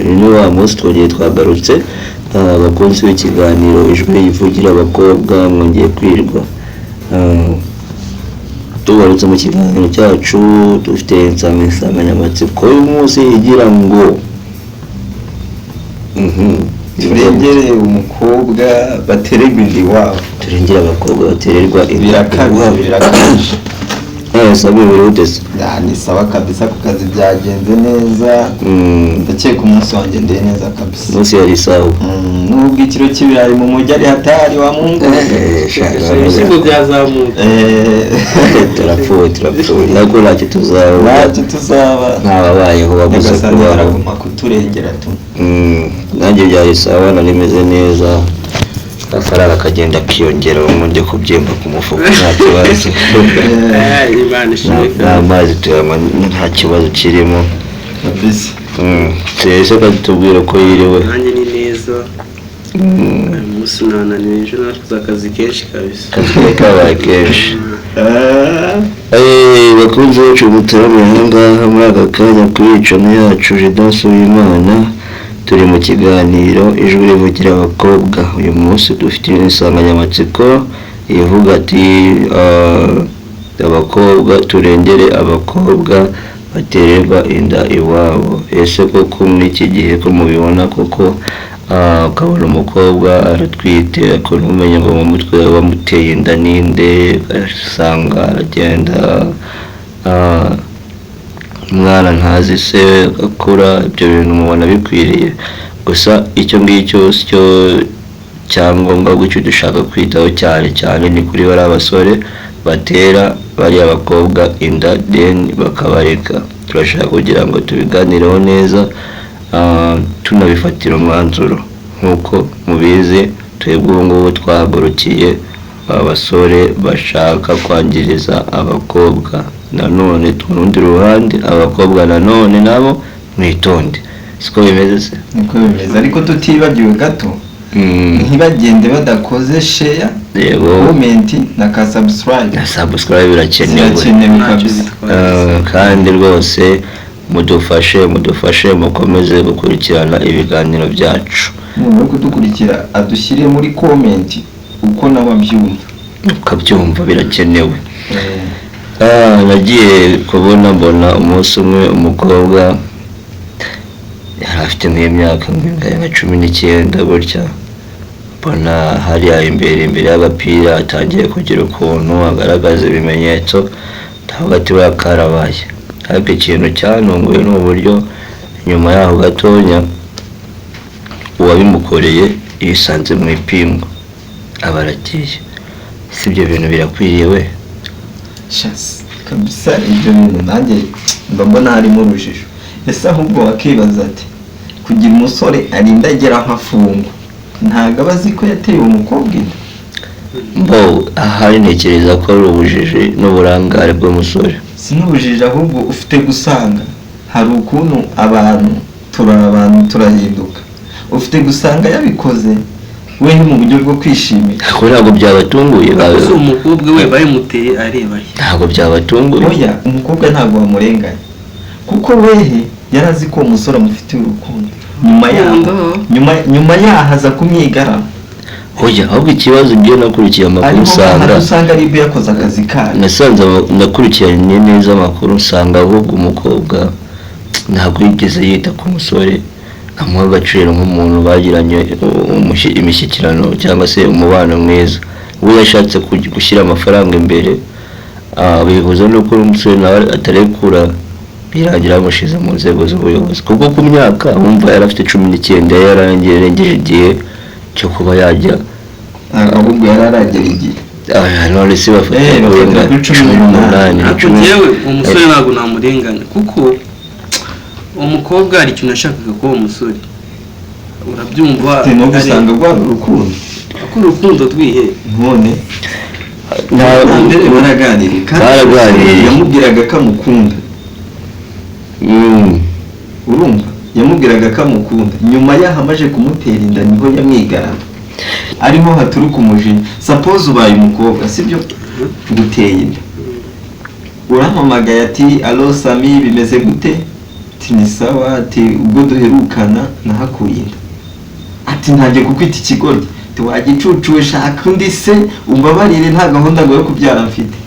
ni wa munsi twongeye twagarutse abakunzi b'ikiganiro ijwi yivugira abakobwa mwongeye kwirwa tugarutse mu kiganiro cyacu dufite insanganyamatsiko y'umunsi igira ngo turengere umukobwa batererwa inda iwabo. turengere abakobwa batererwa inda birakabije sabi birudese ni sawa kabisa, ku kazi byagenze neza. ndakeka umunsi wanjye ndeye neza kabisa. umunsi yari sawa nubwo ikiro cy'ibirayi mu mujyi ari hatari wa mungu. ibishyimbo byazamutse. turapfuye ntabwo ntacyo tuzaba ntababayeho baguze baraguma kuturengera tu. nanjye byari sawa nari meze neza, afaranga akagenda akiyongera ubundi kubyimba ku mufuka nta kibazo. n'amazi tuyanywa nta kibazo kirimo kabisa. twese katubwira ko yiriwe. nanjye ni neza, umunsi nananiwe, ejo nakoze akazi kenshi kabisa. akazi kabaye kenshi. bakunze bacu mutarame ahangaha muri aka kanya kuri icano yacu Jidanse Uwimana, turi mu kiganiro ijwi rivugira abakobwa. uyu munsi dufite insanganyamatsiko ivuga ati abakobwa turengere abakobwa batererwa inda iwabo. ese koko muri iki gihe ko mubibona koko ukabona umukobwa aratwite akora umenya ngo mu mutwe wamuteye inda ninde, ugasanga aragenda umwana ntazi se akura. ibyo bintu mubona bikwiriye? gusa icyo ngicyo cyo cyangombwa gucyo dushaka kwitaho cyane ni kuri bari abasore batera bari abakobwa inda then bakabareka. turashaka kugira ngo tubiganireho neza tunabifatira umwanzuro. nk'uko mubizi twebwe ubu ngubu twahagurukiye abasore bashaka kwangiriza abakobwa. nanone ku rundi ruhande abakobwa nanone nabo mwitonde. siko bimeze se? niko bimeze, ariko tutibagiwe gato ntibagende badakoze share, comment na ka subscribe birakenewe kabisa. kandi rwose mudufashe mukomeze gukurikirana ibiganiro byacu. umuntu uri kudukurikira adushyire muri comment uko nawe abyumva, ukabyumva birakenewe. nagiye kubona mbona umunsi umwe umukobwa yari afite nk'imyaka nka 19 gutya, mbona hariya imbere y'agapira atangiye kugira ukuntu agaragaza ibimenyetso, ndavuga ati karabaye. ariko ikintu cyantunguye ni uburyo nyuma yaho gatonya uwabimukoreye yisanze mu ipingu aba aragiye. si ibyo bintu birakwiriye we? kabisa ibyo bintu nanjye mbona harimo urujijo. ese ahubwo wakibaza ati kugira umusore arinda agera nk'afungwa, ntabwo aba azi ko yateye umukobwa inda? ahari ntekereza ko ari ubujiji n'uburangare bw'umusore. si n'ubujiji ahubwo ufite gusanga hari ukuntu abantu turahinduka. ufite gusanga yabikoze we ni mu buryo bwo kwishimira. ntabwo byabatunguye umukobwa we bayimuteye areba he? ntabwo byabatunguye. oya, umukobwa ntabwo wamurenganya kuko wehe yari azi ko umusore amufitiye urukundo. nyuma yaho aza kumwigara. oya, ahubwo ikibazo ngiye nakurikiye amakuru usanga aribyo yakoze akazi kayo. nasanze nakurikiranye neza amakuru, usanga ahubwo umukobwa ntabwo yigeze yita ku musore amuha agaciro nk'umuntu bagiranye imishyikirano cyangwa se umubano mwiza. we yashatse gushyira amafaranga imbere, bihuza n'uko umusore nawe atarekura, birangira bamushize mu nzego z'ubuyobozi. kuko ku myaka wumva yari afite 19 yarengeje igihe cyo kuba yajya. ahubwo yari aragera igihe none se bafata kurenga 18. ariko yewe umusore ntabwo namurenganya kuko umukobwa hari ikintu ashakaga kuba umusore, urabyumva. no gusanga rwari urukundo urukundo twihe none baraganiriye yamubwiraga ko amukunda. urumva yamubwiraga ko amukunda, nyuma yaho amaje kumutera inda niho yamwigarana. ariho haturuka umujinya. suppose ubaye umukobwa sibyo, guteye inda, urampamagaye ati alo Sami bimeze gute, ati ni sawa, ati ubwo duherukana nahakuye inda, ati ntajye kukwita ikigoryi, ati wagicucuwe shaka undi se umbabarire nta gahunda ngo yo kubyara mfite.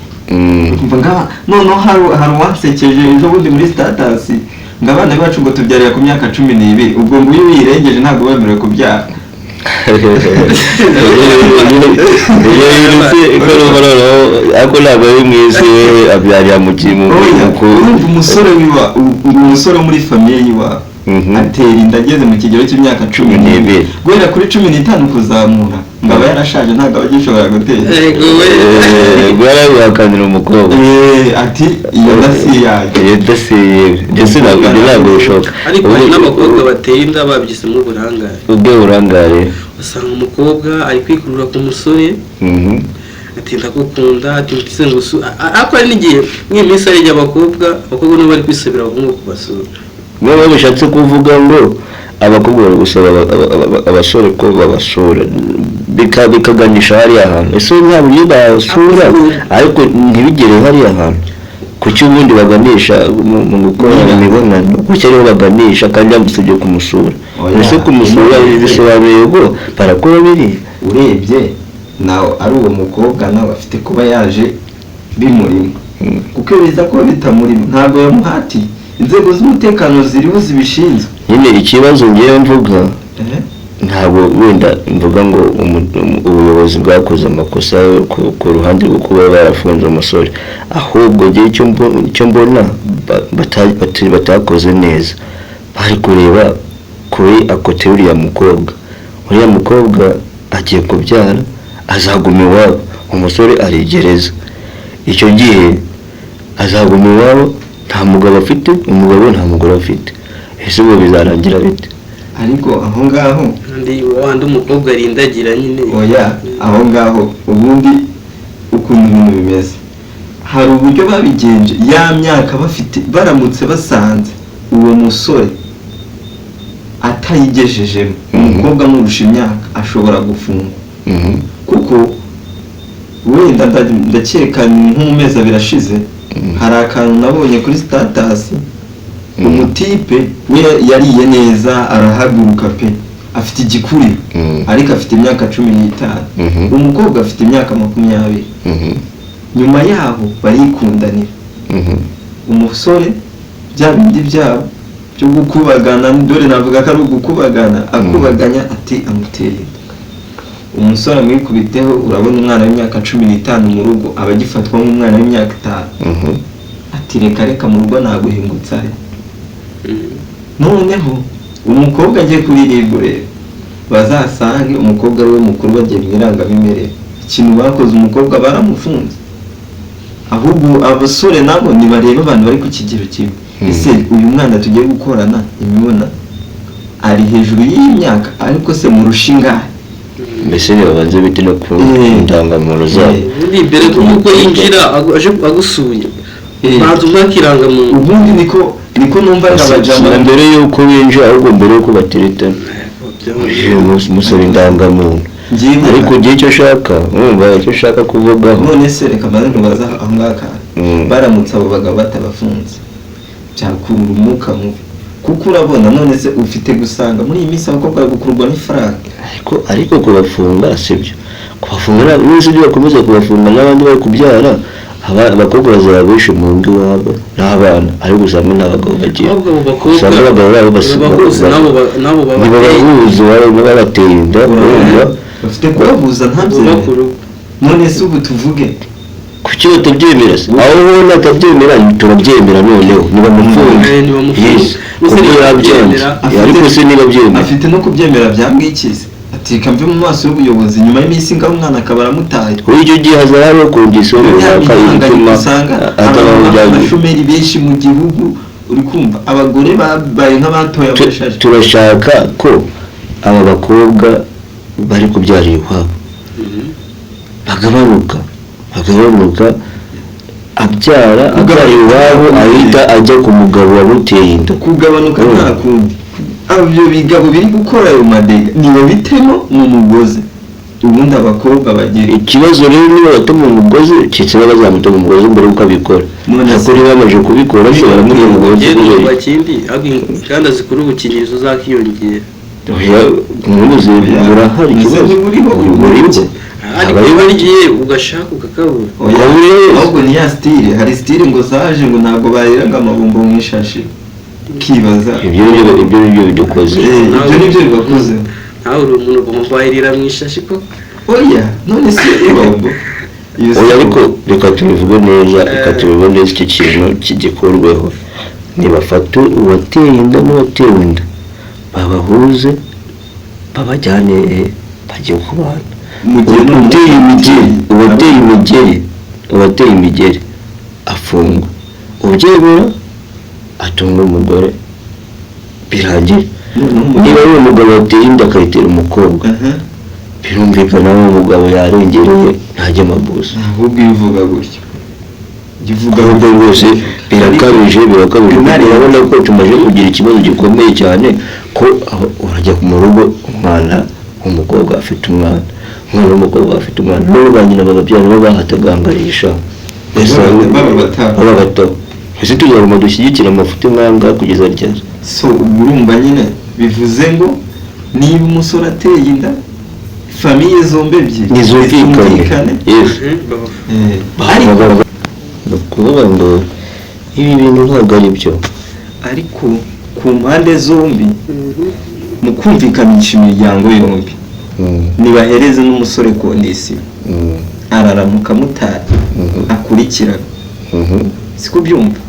Noneho hari uwansekeje ejo bundi muri status ngo abana bacu ngo tubyarira ku myaka 12, ubwo ngo iyo uyirengeje ntabwo wemerewe kubyara. ariko ntabwo ari mwese we abyarira mu kimu umusore umusore muri famiye yiwa atera inda ageze mu kigero cy'imyaka 12 guhera kuri 15 kuzamura ngo aba yarashaje ntabwo abagishobora gutera. guhera guhakanira umukobwa ati iyo dasi yaje iyo dasi ndetse ntabwo bishoboka. ariko hari n'abakobwa batera inda babyisemo uburangare. ubwo burangare usanga umukobwa ari kwikurura ku musore atinda gukunda atintse ngo ariko ari n'igihe nk'iminsi ari y'abakobwa nibo bari kwisubira ngo kubasura. niba bishatse kuvuga ngo abakobwa bari gusaba abasore ko babasura bikaganisha hariya hantu. ese nta buryo basura ariko ntibigere hariya hantu. kuki ubundi baganisha mu gukora imibonano kuki ariho baganisha kandi yamusabye kumusura. ese kumusura bisobanuye ngo barakora biri urebye nawe ari uwo mukobwa nawe afite kuba yaje bimurimo kuko biza kuba bitamurimo ntabwo yamuhatiye. inzego z'umutekano ziriho zibishinzwe. nyine ikibazo ngewe mvuga ntabwo wenda mvuga ngo ubuyobozi bwakoze amakosa ku ruhande rwo kuba barafunze umusore, ahubwo ngewe icyo mbona batakoze neza bari kureba kuri akote uriya mukobwa agiye kubyara azaguma iwabo, umusore arigereza, icyo gihe azaguma iwabo nta mugabo afite, umugabo nta mugore afite. ese ubu bizarangira bite? ariko aho ngaho wandi umukobwa arindagira nyine. oya aho ngaho ubundi ukuntu ibintu bimeze hari uburyo babigenje. ya myaka bafite baramutse basanze uwo musore atayigejejemo umukobwa amurusha imyaka ashobora gufungwa. kuko wenda ndakeka nko mu mezi abiri ashize hari akantu nabonye kuri status umutipe we yariye neza arahaguruka pe afite igikuriro ariko afite imyaka 15 umukobwa afite imyaka 20. nyuma yaho barikundanira umusore bya bindi byabo byo gukubagana, dore navuga ko ari ugukubagana akubaganya ati amuteye umusore amwikubiteho. urabona umwana w'imyaka 15 mu rugo abagifatwa nk'umwana w'imyaka 5 ati reka mu rugo naguhingutsa. noneho umukobwa agiye kuri ribure bazasange umukobwa ari we mukuru bagiye mwirangamimerere. ikintu bakoze umukobwa baramufunze. ahubwo abasore nabo nibareba abantu bari ku kigero kimwe. ese uyu mwana tugiye gukorana imibonano ari hejuru y'iyi myaka ariko se murusha ingahe? mbese nibabanze bite no ku ndangamuntu zabo. mbere y'uko yinjira aje agusuye banza umwakirangamuntu. ubundi niko numva n'abajama mbere y'uko binjira ahubwo mbere y'uko bateretana umusore indangamuntu. ariko igihe icyo ushaka wumva icyo ushaka kuvugaho. none se reka maze ntubaza aho ngaka baramutse abo bagabo batabafunze byakurura umwuka mubi. kuko urabona none se ufite gusanga muri iyi minsi abakobwa bari gukurwa n'ifaranga. ariko kubafunga sibyo, kubafunga n'uzi ibyo bakomeza kubafunga n'abandi bari kubyara abakobwa bazaba bishe mu ngo iwabo n'abana, ariko usanga n'abagabo bagiye usanga abagabo babo ntibabahuza babateye inda bafite kubahuza ntabyemera. none se ubu tuvuge kuki batabyemera se? aho ubona atabyemera turabyemera noneho nibamufunge kuko yabyemera. ariko se niba byemera afite no kubyemera byamwikiza ati reka mve mu maso y'ubuyobozi nyuma y'iminsi ngaho umwana akaba aramutaye. kuri icyo gihe hazaba hariho kondisiyo runaka ituma abashomeri benshi mu gihugu. uri kumva abagore babaye nk'abatoye abashaje. turashaka ko aba bakobwa bari kubyarira iwabo bagabanuka abyara iwabo ahita ajya ku mugabo wamuteye inda. kugabanuka nta kundi. ibyo bigabo biri gukora ayo madega niyo bitemo mu mugozi ubundi abakobwa bagira ikibazo rero niba batuma umugozi cyitse bazamutuma umugozi mbere yuko abikora None ariko se- niba bamaze kubikora se baramutuma umugozi ugenda kubera uba kindi inganda zikora ubukingirizo zakiyongera oya muruzi burahari Ese ikibazo ntiburiho? buriho ariko iyo ugiye ugashaka ukakabura Oya, Oya. ahubwo ni ya style hari style ngo zaje ngo ntabwo bariraga amabombo mu ishashi kibaza ibyo nibyo bidukoze ibyo nibyo bibakoze nawe uri umuntu ugomba wahirira mu ishashi koko oya none se ibombo iyo oya si ariko ibombo. reka tubivuge neza reka tubivuge neza iki kintu kigikorweho nibafate uwateye inda n'uwatewe inda babahuze babajyane bagiye kubana Mu gihe uwateye imigeri afungwa ubyemera atunga umugore birangira niba ari umugabo wateye inda akayitera umukobwa Aha. birumvikana ko umugabo yarengereye ntajya amabuza ahubwo iyo uvuga gutyo jya uvuga ahubwo rwose birakabije urabona ko tumaze kugira ikibazo gikomeye cyane ko urajya mu rugo umwana w'umukobwa afite umwana w'umukobwa afite umwana n'ubu ba nyina bagabyara bo bahatagangarisha baba bato ese tuzaguma dushyigikira amafuti nk'anga kugeza ryari so ubu urumva nyine bivuze ngo niba umusore ateye inda famiye zombi ebyiri ntizumvikane yes ariko ni ukuvuga ngo ibi bintu ntabwo ari byo ariko ku mpande zombi mu kumvikanisha imiryango yombi nibahereze n'umusore kondisiyo araramuka mutari akurikirana siko byumva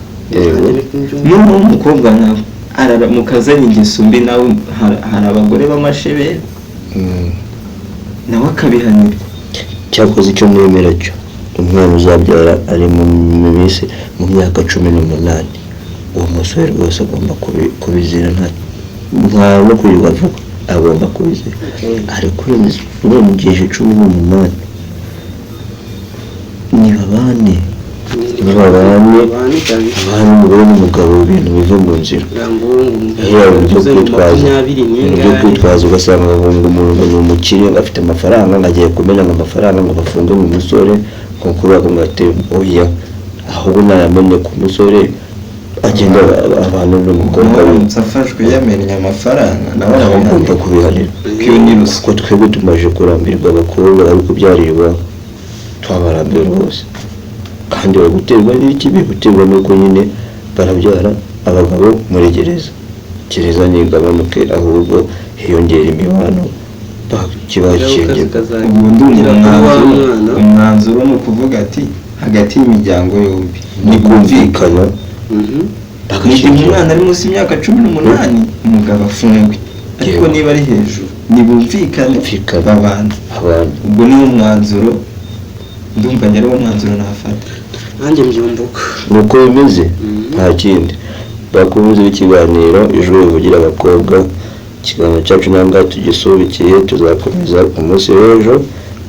n'ubu w'umukobwa nawe araramuka azanye ingeso mbi nawe hari abagore b'amashebera nawe akabihanirwa cyakoze icyo mwemera cyo umwana uzabyara ari mu minsi mu myaka 18 uwo musore rwose agomba kubizira nta no kurirwa vuba agomba kubizira ariko uri mu gihe 18 nibabane umugore n'umugabo ibintu biva mu nzira uburyo kwitwaza ugasanga umuntu ni umukire afite amafaranga agiye kumenya ngo amafaranga ngo bafunge mu musore kuko ati oya ahubwo nayamenye ku musore agenda abantu n'umukobwa afashwe yamenye amafaranga nawe agomba kubihanira kuko twebwe tumaze kurambirwa abakobwa bari kubyarirwa twabarambiwe rwose kandi bari guterwa n'iki biguterwa nuko nyine barabyara abagabo muri gereza ntigabanuke ahubwo hiyongera imibano kibakenge ubundi umwanzuro ni ukuvuga ati hagati y'imiryango yombi ni kumvikana niba umwana ari munsi y'imyaka 18 umugabo afungwe ariko niba ari hejuru nibumvikane babanza ubwo niwo mwanzuro ndumva nyari wo mwanzuro nafata nanjye mbyumbuka nuko bimeze nta kindi bakubuze ikiganiro ijwi rivugira abakobwa ikiganiro cyacu nanga tugisubikiye tuzakomeza ku munsi w'ejo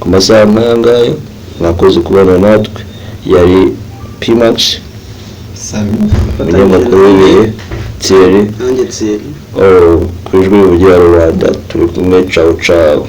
ku masaha nk'ayo mwakoze kubana natwe yari Pimax umunyamakuru w'ibihe Thierry nanjye Thierry ku ijwi rivugira rubanda turi kumwe cawu